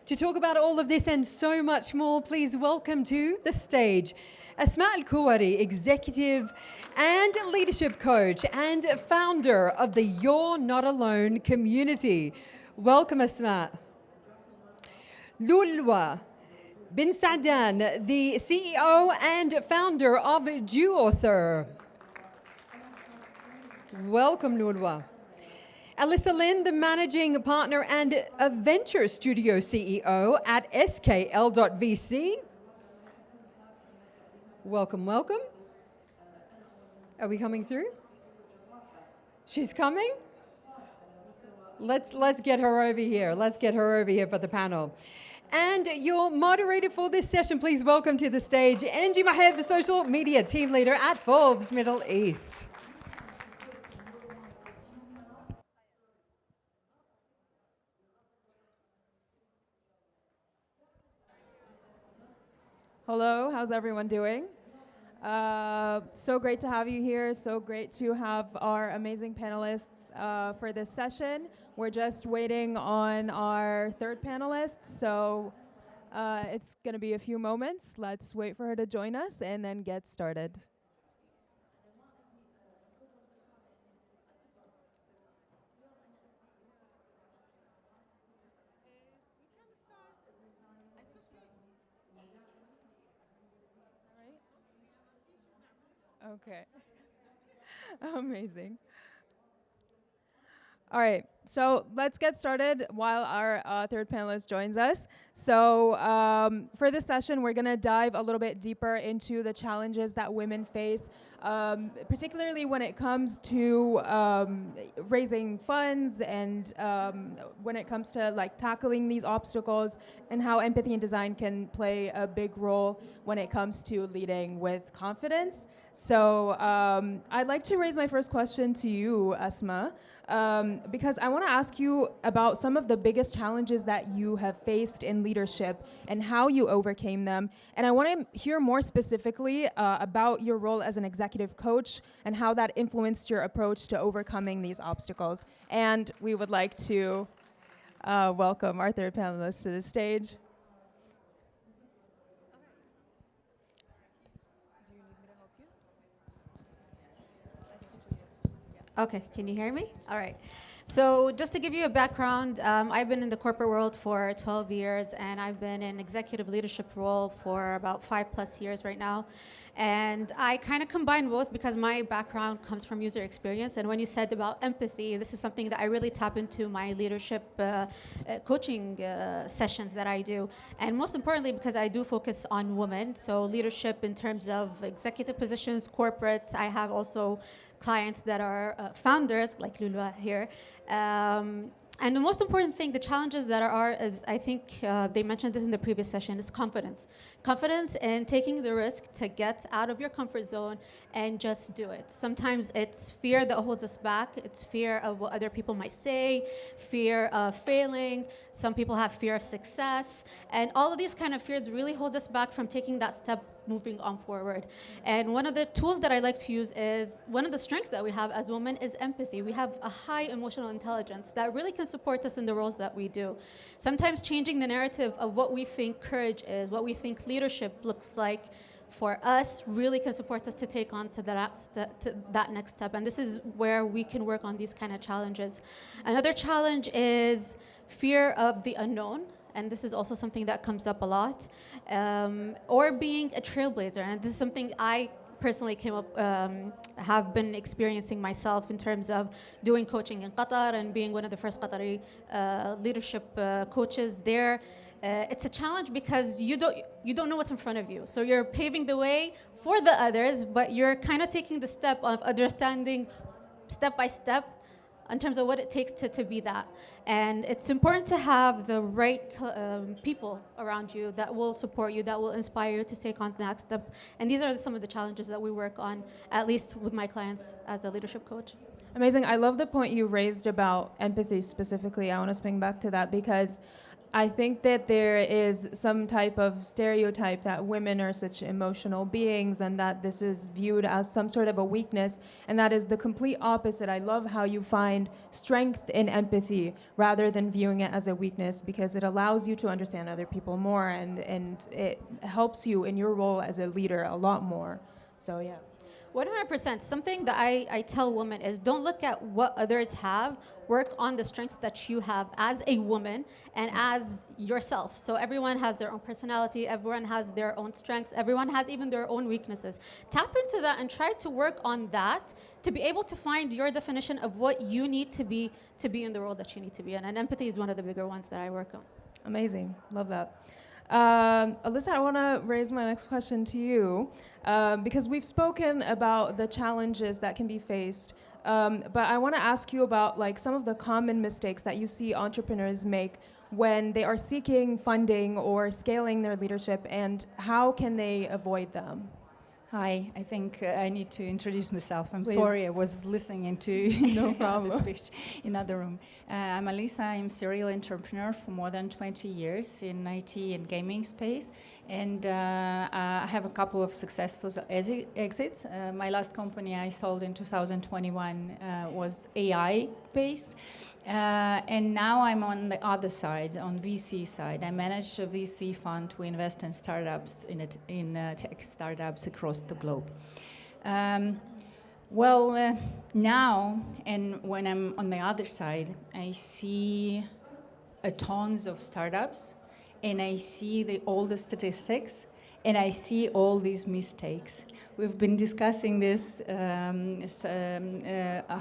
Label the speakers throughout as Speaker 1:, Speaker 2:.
Speaker 1: To talk about all of this and so much more, please welcome to the stage Asmaa Alkuwari, executive and leadership coach and founder of the You're Not Alone community. Welcome, Asmaa. Lolwah, Binsaedan, the CEO and founder of Juthor. Welcome, Lolwah. Alisa, Lynn, the managing partner and a venture studio CEO at SKL.VC. Welcome, welcome. Are we coming through? She's coming? Let's get her over here. Let's get her over here for the panel. And your moderator for this session, please welcome to the stage Angie Maheb, the social media team leader at Forbes Middle East.
Speaker 2: Hello, how's everyone doing? So great to have you here. So great to have our amazing panelists for this session. We're just waiting on our third panelist, so it's going to be a few moments. Let's wait for her to join us and then get started. Okay. Amazing. All right, so let's get started while our third panelist joins us. So for this session, we're going to dive a little bit deeper into the challenges that women face, particularly when it comes to raising funds and when it comes to like tackling these obstacles and how empathy and design can play a big role when it comes to leading with confidence. So I'd like to raise my first question to you, Asmaa, because I want to ask you about some of the biggest challenges that you have faced in leadership and how you overcame them. And I want to hear more specifically about your role as an executive coach and how that influenced your approach to overcoming these obstacles. And we would like to welcome our third panelist to the stage.
Speaker 3: Okay, can you hear me? All right. So just to give you a background, I've been in the corporate world for 12 years, and I've been in executive leadership role for about 5+ years right now. And I kind of combine both because my background comes from user experience. And when you said about empathy, this is something that I really tap into my leadership coaching sessions that I do. And most importantly, because I do focus on women. So leadership in terms of executive positions, corporates. I have also clients that are founders, like Lolwah here. And the most important thing, the challenges that are, is I think they mentioned it in the previous session, is confidence. Confidence in taking the risk to get out of your comfort zone and just do it. Sometimes it's fear that holds us back. It's fear of what other people might say, fear of failing. Some people have fear of success. And all of these kind of fears really hold us back from taking that step moving on forward. And one of the tools that I like to use is, one of the strengths that we have as women is empathy. We have a high emotional intelligence that really can support us in the roles that we do. Sometimes changing the narrative of what we think courage is, what we think leadership looks like for us really can support us to take on to that next step. And this is where we can work on these kind of challenges. Another challenge is fear of the unknown. And this is also something that comes up a lot, or being a trailblazer. And this is something I personally have been experiencing myself in terms of doing coaching in Qatar and being one of the first Qatari leadership coaches there. It's a challenge because you don't know what's in front of you. So you're paving the way for the others, but you're kind of taking the step of understanding step by step in terms of what it takes to be that. And it's important to have the right people around you that will support you, that will inspire you to take on the next step. And these are some of the challenges that we work on, at least with my clients as a leadership coach.
Speaker 2: Amazing. I love the point you raised about empathy specifically. I want to swing back to that because I think that there is some type of stereotype that women are such emotional beings and that this is viewed as some sort of a weakness, and that is the complete opposite. I love how you find strength in empathy rather than viewing it as a weakness, because it allows you to understand other people more, and it helps you in your role as a leader a lot more. So yeah.
Speaker 3: 100%. Something that I tell women is don't look at what others have, work on the strengths that you have as a woman and as yourself. So everyone has their own personality, everyone has their own strengths, everyone has even their own weaknesses. Tap into that and try to work on that to be able to find your definition of what you need to be in the role that you need to be in. And empathy is one of the bigger ones that I work on.
Speaker 2: Amazing. Love that. Alisa, I want to raise my next question to you, because we've spoken about the challenges that can be faced, but I want to ask you about like some of the common mistakes that you see entrepreneurs make when they are seeking funding or scaling their leadership, and how can they avoid them?
Speaker 4: Hi, I think I need to introduce myself. I'm
Speaker 2: Please.
Speaker 4: sorry, I was listening to
Speaker 2: No
Speaker 4: the
Speaker 2: problem.
Speaker 4: speech in another room. I'm Alisa. I'm serial entrepreneur for more than 20 years in IT and gaming space, and I have a couple of successful exits. My last company I sold in 2021 was AI based. And now I'm on the other side, on VC side. I manage a VC fund. We invest in startups, in tech startups across the globe. Now, and when I'm on the other side, I see tons of startups, and I see all the statistics, and I see all these mistakes. We've been discussing this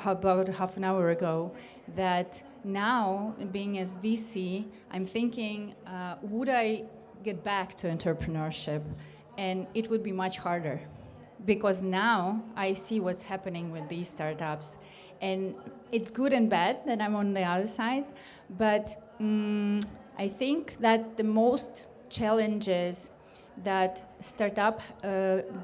Speaker 4: about half an hour ago, that now, being as VC, I'm thinking, would I get back to entrepreneurship? And it would be much harder, because now I see what's happening with these startups. And it's good and bad that I'm on the other side, but I think that the most challenges that startup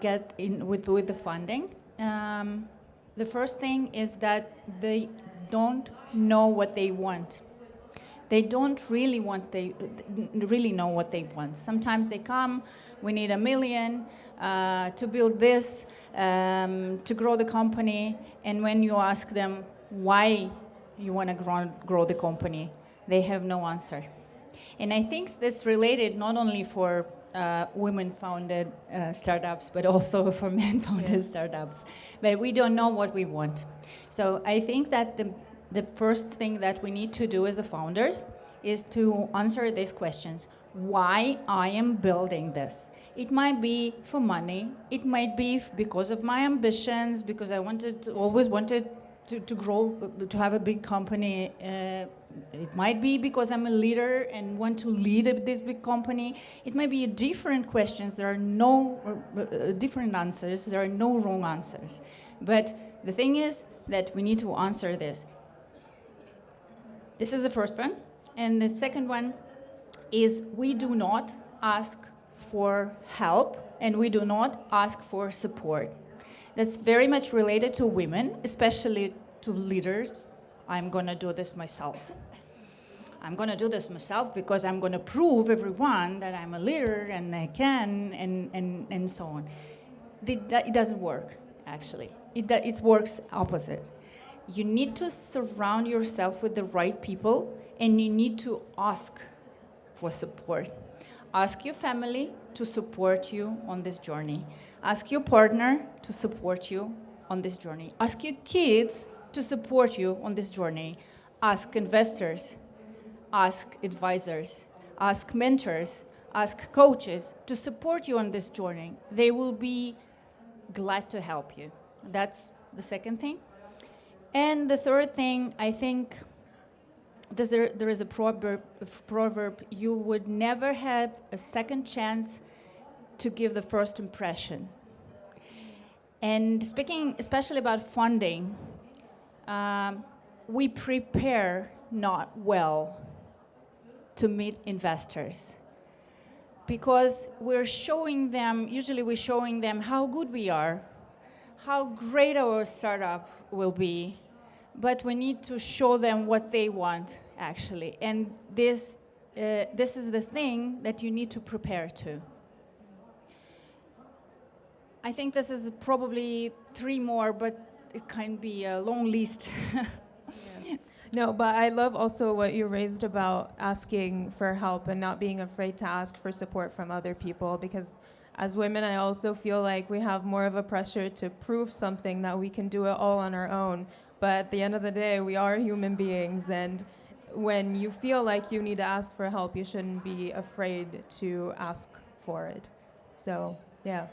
Speaker 4: get in with the funding. The first thing is that they don't know what they want. They don't really know what they want. Sometimes they come, we need $1 million to build this, to grow the company, and when you ask them why you want to grow the company, they have no answer. And I think that's related not only for women-founded startups, but also for men-founded startups. But we don't know what we want. So I think that the first thing that we need to do as a founders is to answer these questions. Why I am building this? It might be for money. It might be because of my ambitions, because I always wanted to grow, to have a big company. It might be because I'm a leader and want to lead this big company. It might be different questions. There are no different answers. There are no wrong answers. But the thing is that we need to answer this. This is the first one. And the second one is we do not ask for help and we do not ask for support. That's very much related to women, especially to leaders. I'm going to do this myself. I'm going to do this myself because I'm going to prove everyone that I'm a leader and I can, and so on. It doesn't work, actually. It works opposite. You need to surround yourself with the right people, and you need to ask for support. Ask your family to support you on this journey. Ask your partner to support you on this journey. Ask your kids to support you on this journey. Ask investors, ask advisors, ask mentors, ask coaches to support you on this journey. They will be glad to help you. That's the second thing. And the third thing, I think there is a proverb, you would never have a second chance to give the first impressions. And speaking especially about funding, we prepare not well to meet investors, because we're showing them how good we are, how great our startup will be, but we need to show them what they want, actually. And this this is the thing that you need to prepare to. I think this is probably 3 more, but it can be a long list.
Speaker 2: No, but I love also what you raised about asking for help and not being afraid to ask for support from other people, because as women, I also feel like we have more of a pressure to prove something that we can do it all on our own. But at the end of the day, we are human beings, and when you feel like you need to ask for help, you shouldn't be afraid to ask for it. So, yeah.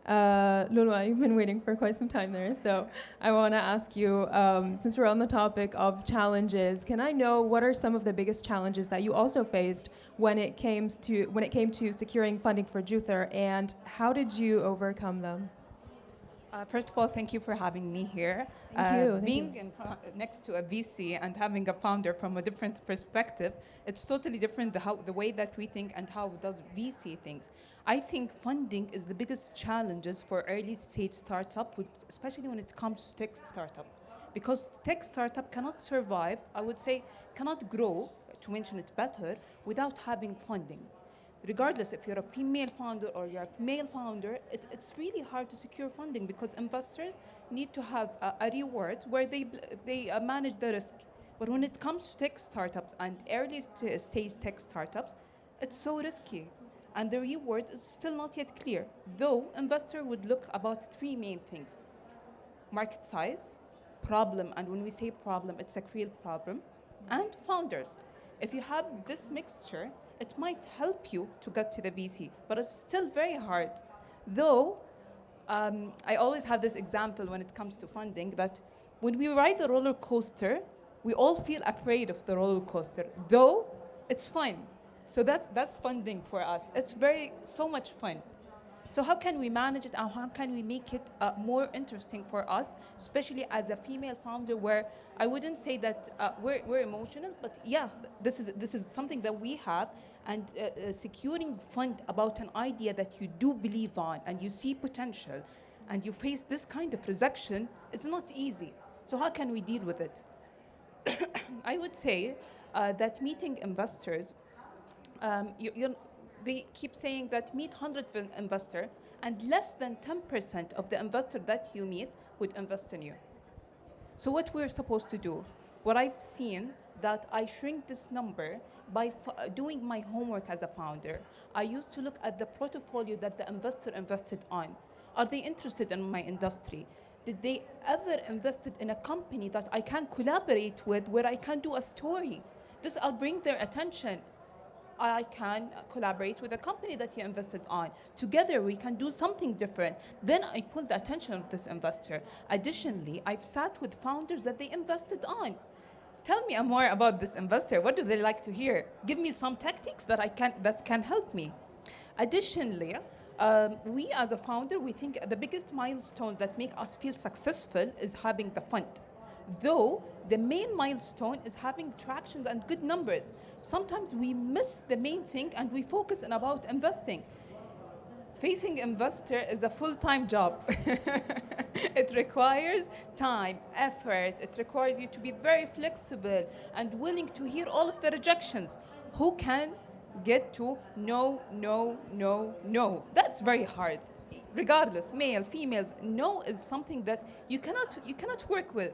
Speaker 2: Lolwah, you've been waiting for quite some time there, so I want to ask you, since we're on the topic of challenges, can I know what are some of the biggest challenges that you also faced when it came to securing funding for Juthor, and how did you overcome them?
Speaker 5: First of all, thank you for having me here.
Speaker 2: Thank you.
Speaker 5: Being next to a VC and having a founder from a different perspective, it's totally different the way that we think and how does VC thinks. I think funding is the biggest challenges for early stage startup, especially when it comes to tech startup. Because tech startup cannot survive, I would say, cannot grow, to mention it better, without having funding. Regardless if you're a female founder or you're a male founder, it's really hard to secure funding because investors need to have a reward where they manage the risk. But when it comes to tech startups and early stage tech startups, it's so risky. And the reward is still not yet clear, though investor would look about 3 main things: market size, problem, and when we say problem, it's a real problem, and founders. If you have this mixture, it might help you to get to the VC, but it's still very hard. Though, I always have this example when it comes to funding, that when we ride the roller coaster, we all feel afraid of the roller coaster, though it's fun. So that's funding for us. It's so much fun. So how can we manage it, and how can we make it more interesting for us, especially as a female founder, where I wouldn't say that we're emotional, but yeah, this is something that we have, and securing fund about an idea that you do believe on and you see potential, and you face this kind of rejection, it's not easy. So how can we deal with it? I would say that meeting investors, they keep saying that meet 100 investor and less than 10% of the investor that you meet would invest in you. So what we're supposed to do? What I've seen that I shrink this number by doing my homework as a founder. I used to look at the portfolio that the investor invested on. Are they interested in my industry? Did they ever invested in a company that I can collaborate with, where I can do a story? This I'll bring their attention. I can collaborate with a company that you invested on. Together, we can do something different. Then I pull the attention of this investor. Additionally, I've sat with founders that they invested on. Tell me more about this investor. What do they like to hear? Give me some tactics that can help me. Additionally, we as a founder, we think the biggest milestone that make us feel successful is having the fund. Though the main milestone is having traction and good numbers. Sometimes we miss the main thing and we focus on about investing. Facing investor is a full-time job. It requires time, effort. It requires you to be very flexible and willing to hear all of the rejections. Who can get to no, no, no, no? That's very hard. Regardless, male, females, no is something that you cannot work with.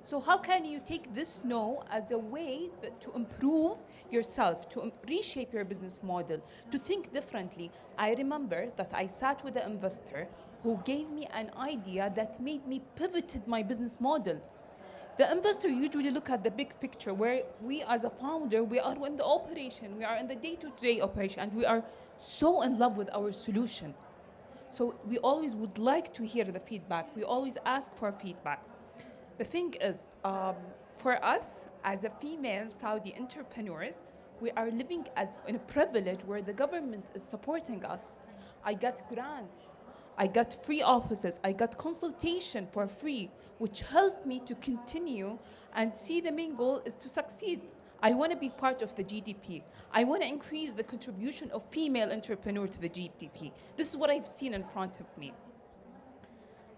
Speaker 5: So how can you take this no as a way to improve yourself, to reshape your business model, to think differently? I remember that I sat with an investor who gave me an idea that made me pivoted my business model. The investor usually look at the big picture, where we as a founder, we are in the operation, we are in the day-to-day operation, and we are so in love with our solution. So we always would like to hear the feedback. We always ask for feedback. The thing is, for us as a female Saudi entrepreneurs, we are living as in a privilege where the government is supporting us. I got grants, I got free offices, I got consultation for free, which helped me to continue and see the main goal is to succeed. I want to be part of the GDP. I want to increase the contribution of female entrepreneurs to the GDP. This is what I've seen in front of me.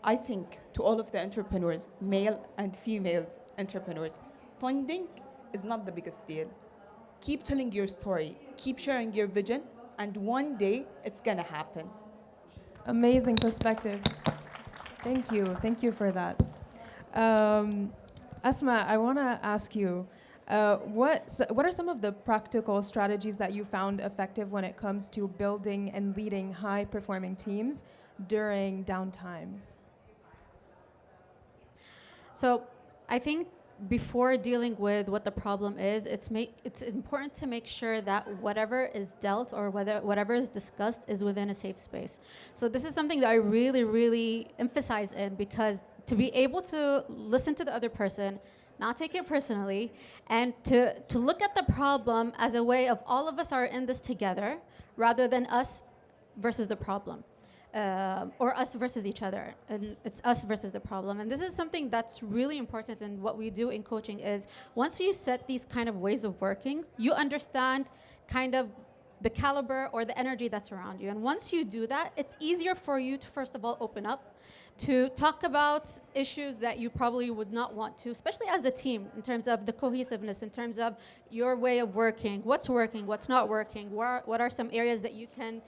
Speaker 5: I think to all of the entrepreneurs, male and female entrepreneurs, funding is not the biggest deal. keep telling your story, keep sharing your vision, and one day it's gonna happen.
Speaker 2: Amazing perspective. Thank you for that. Asmaa, I want to ask you, what are some of the practical strategies that you found effective when it comes to building and leading high-performing teams during downtimes?
Speaker 3: So I think before dealing with what the problem is, it's important to make sure that whatever is dealt or whatever is discussed is within a safe space. So this is something that I really, really emphasize in, because to be able to listen to the other person, not take it personally, and to look at the problem as a way of all of us are in this together rather than us versus the problem. Or us versus each other, and it's us versus the problem. And this is something that's really important in what we do in coaching is once you set these kind of ways of working, you understand kind of the caliber or the energy that's around you. And once you do that, it's easier for you to, first of all, open up, to talk about issues that you probably would not want to, especially as a team, in terms of the cohesiveness, in terms of your way of working, what's not working, what are some areas that you can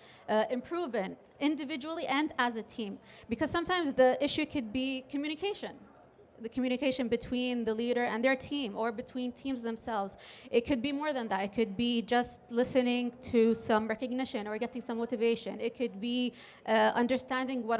Speaker 3: improve in, individually and as a team. Because sometimes the issue could be communication. The communication between the leader and their team, or between teams themselves. It could be more than that. It could be just listening to some recognition or getting some motivation. It could be understanding what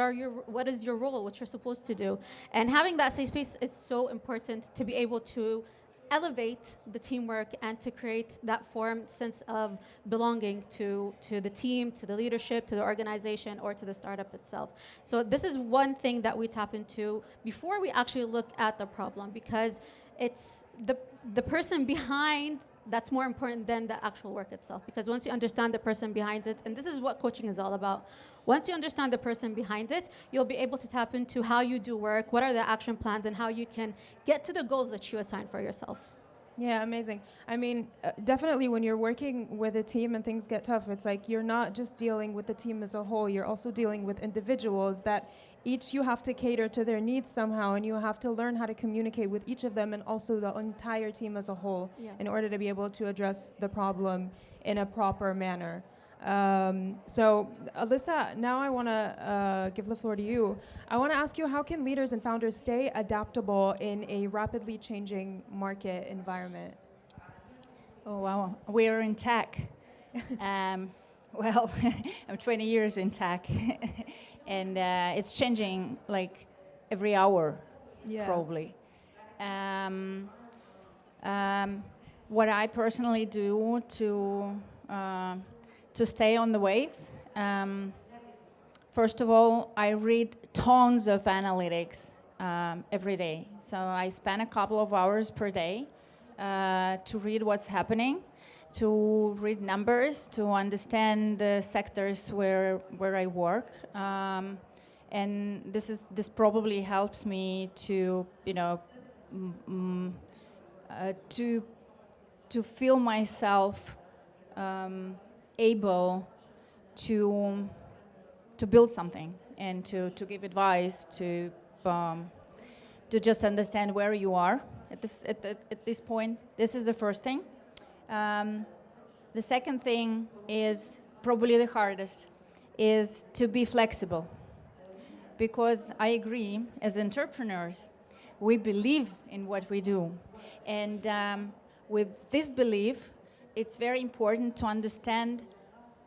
Speaker 3: is your role, what you're supposed to do. And having that safe space is so important to be able to elevate the teamwork and to create that formed sense of belonging to the team, to the leadership, to the organization, or to the startup itself. So this is one thing that we tap into before we actually look at the problem, because it's the person behind that's more important than the actual work itself. Because once you understand the person behind it, and this is what coaching is all about, once you understand the person behind it, you'll be able to tap into how you do work, what are the action plans, and how you can get to the goals that you assign for yourself.
Speaker 2: Yeah, amazing. I mean, definitely when you're working with a team and things get tough, it's like you're not just dealing with the team as a whole, you're also dealing with individuals that each you have to cater to their needs somehow, and you have to learn how to communicate with each of them and also the entire team as a whole in order to be able to address the problem in a proper manner. So, Alisa, now I want to give the floor to you. I want to ask you, how can leaders and founders stay adaptable in a rapidly changing market environment?
Speaker 4: Oh, wow. We're in tech. Well, I'm 20 years in tech. And it's changing like every hour, probably. What I personally do to stay on the waves, first of all, I read tons of analytics every day. So I spend a couple of hours per day to read what's happening, to read numbers, to understand the sectors where I work, and this probably helps me to to feel myself able to build something and to give advice, to just understand where you are at this point. This is the first thing. The second thing is probably the hardest, is to be flexible. Because I agree, as entrepreneurs, we believe in what we do. And with this belief, it's very important to understand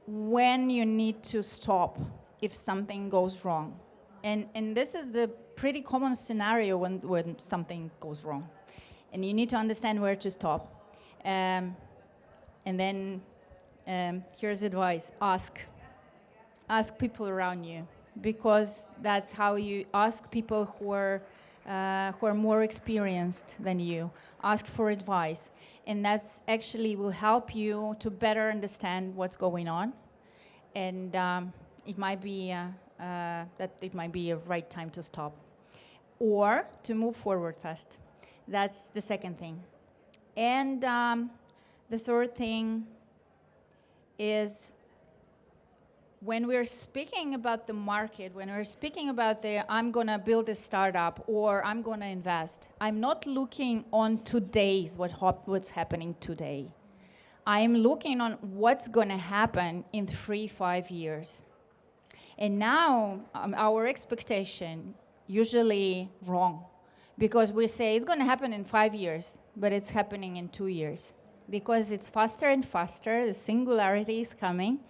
Speaker 4: when you need to stop if something goes wrong. And this is the pretty common scenario when something goes wrong. And you need to understand where to stop. And then here's advice: ask people around you, because that's how you ask people who are more experienced than you. Ask for advice, and that's actually will help you to better understand what's going on. And it might be it might be a right time to stop, or to move forward fast. That's the second thing. And the third thing is, when we're speaking about the market, when we're speaking about I'm going to build a startup or I'm going to invest, I'm not looking on today's what's happening today. I'm looking on what's going to happen in 3-5 years. And now our expectation usually wrong, because we say it's going to happen in 5 years, but it's happening in 2 years because it's faster and faster. The singularity is coming.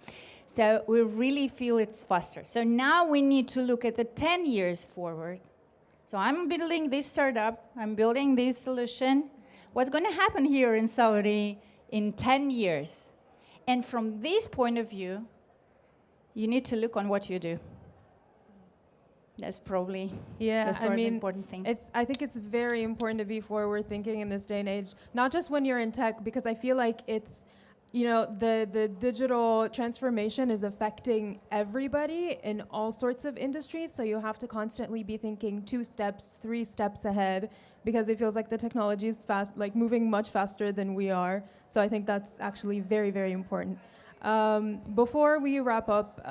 Speaker 4: So we really feel it's faster. So now we need to look at the 10 years forward. So I'm building this startup, I'm building this solution. What's going to happen here in Saudi in 10 years? And from this point of view, you need to look on what you do. That's probably the third important thing.
Speaker 2: I think it's very important to be forward thinking in this day and age, not just when you're in tech, because I feel like it's, the digital transformation is affecting everybody in all sorts of industries. So you have to constantly be thinking 2 steps, 3 steps ahead, because it feels like the technology is fast, like moving much faster than we are. So I think that's actually very, very important. Before we wrap up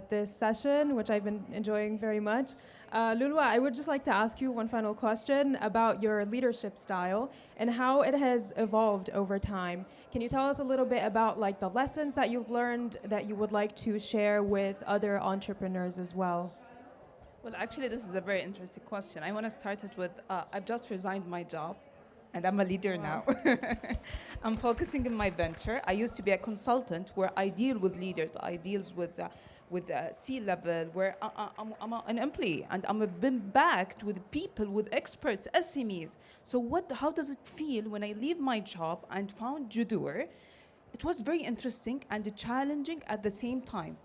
Speaker 2: this session, which I've been enjoying very much, Lolwah, I would just like to ask you one final question about your leadership style and how it has evolved over time. Can you tell us a little bit about like the lessons that you've learned that you would like to share with other entrepreneurs as well?
Speaker 5: Well, actually, this is a very interesting question. I want to start it with, I've just resigned my job, and I'm a leader now. I'm focusing on my venture. I used to be a consultant where I deal with leaders. I deal with C-level, where I'm an employee, and I've been backed with people, with experts, SMEs. So how does it feel when I leave my job and found Juthor? It was very interesting and challenging at the same time.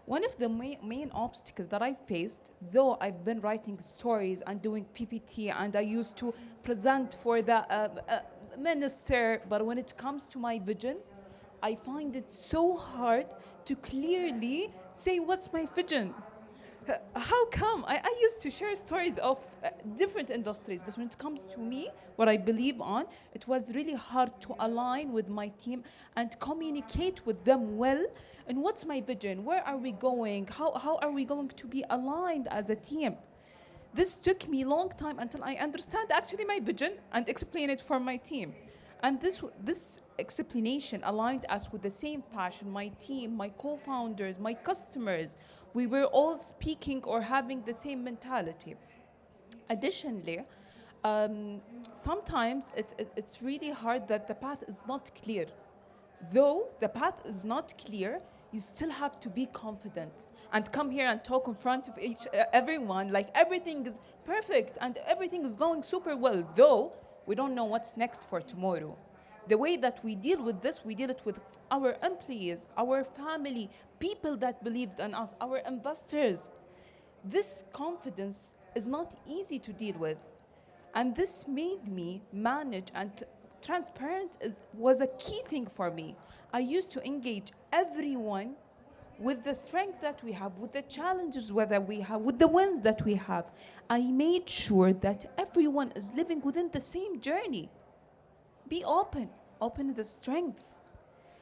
Speaker 5: One of the main obstacles that I faced, though I've been writing stories and doing PPT, and I used to present for the minister, but when it comes to my vision, I find it so hard to clearly say what's my vision. How come? I used to share stories of different industries, but when it comes to me, what I believe on, it was really hard to align with my team and communicate with them well. And what's my vision? Where are we going? How are we going to be aligned as a team? This took me a long time until I understand actually my vision and explain it for my team. And this explanation aligned us with the same passion, my team, my co-founders, my customers. We were all speaking or having the same mentality. Additionally, sometimes it's really hard that the path is not clear. Though the path is not clear, you still have to be confident and come here and talk in front of everyone like everything is perfect and everything is going super well, though we don't know what's next for tomorrow. The way that we deal with this, we deal it with our employees, our family, people that believed in us, our investors. This confidence is not easy to deal with. And this made me manage, and transparent was a key thing for me. I used to engage everyone with the strength that we have, with the challenges that we have, with the wins that we have. I made sure that everyone is living within the same journey. Be open in the strength.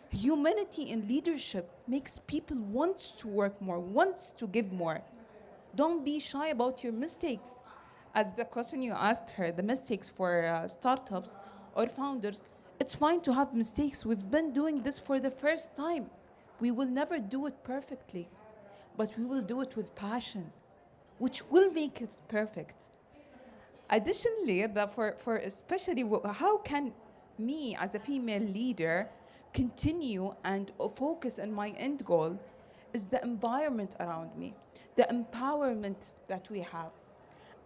Speaker 5: Humanity in leadership makes people want to work more, wants to give more. Don't be shy about your mistakes. As the question you asked her, the mistakes for startups or founders, it's fine to have mistakes. We've been doing this for the first time. We will never do it perfectly, but we will do it with passion, which will make it perfect. Additionally, for especially how can me as a female leader continue and focus on my end goal is the environment around me, the empowerment that we have.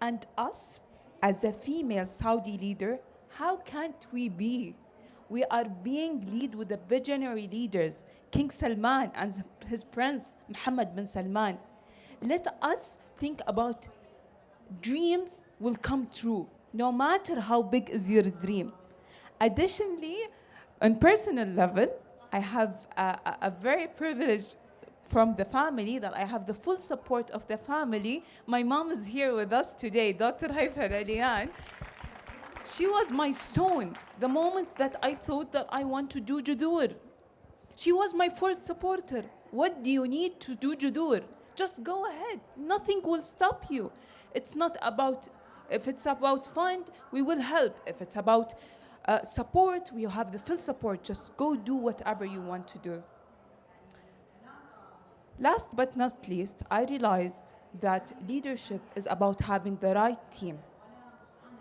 Speaker 5: And us, as a female Saudi leader, how can't we be? We are being led with the visionary leaders, King Salman and his prince, Mohammed bin Salman. Let us think about dreams will come true, no matter how big is your dream. Additionally, on personal level, I have a very privileged from the family that I have the full support of the family. My mom is here with us today, Dr. Haifa Aliyan. She was my stone the moment that I thought that I want to do Juthor. She was my first supporter. What do you need to do Juthor? Just go ahead. Nothing will stop you. It's not about, if it's about fund, we will help. If it's about support, you have the full support. Just go do whatever you want to do. Last but not least, I realized that leadership is about having the right team.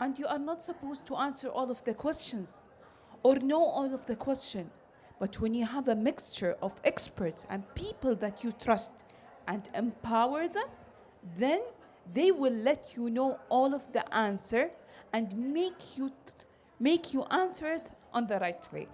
Speaker 5: And you are not supposed to answer all of the questions or know all of the questions. But when you have a mixture of experts and people that you trust and empower them, then they will let you know all of the answer and make you answer it on the right way.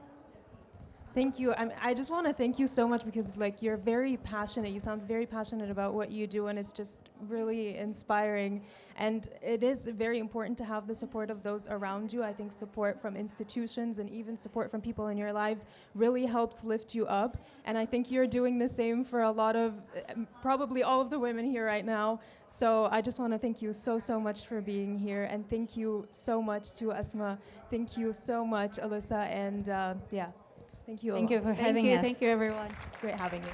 Speaker 2: Thank you. I just want to thank you so much because like you're very passionate. You sound very passionate about what you do, and it's just really inspiring. And it is very important to have the support of those around you. I think support from institutions and even support from people in your lives really helps lift you up. And I think you're doing the same for a lot of, probably all of the women here right now. So I just want to thank you so much for being here. And thank you so much to Asmaa. Thank you so much, Alisa. And yeah. Thank you.
Speaker 4: Thank you for having us.
Speaker 3: Thank you, everyone.
Speaker 2: Great having you.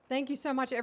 Speaker 1: Thank you so much, everyone.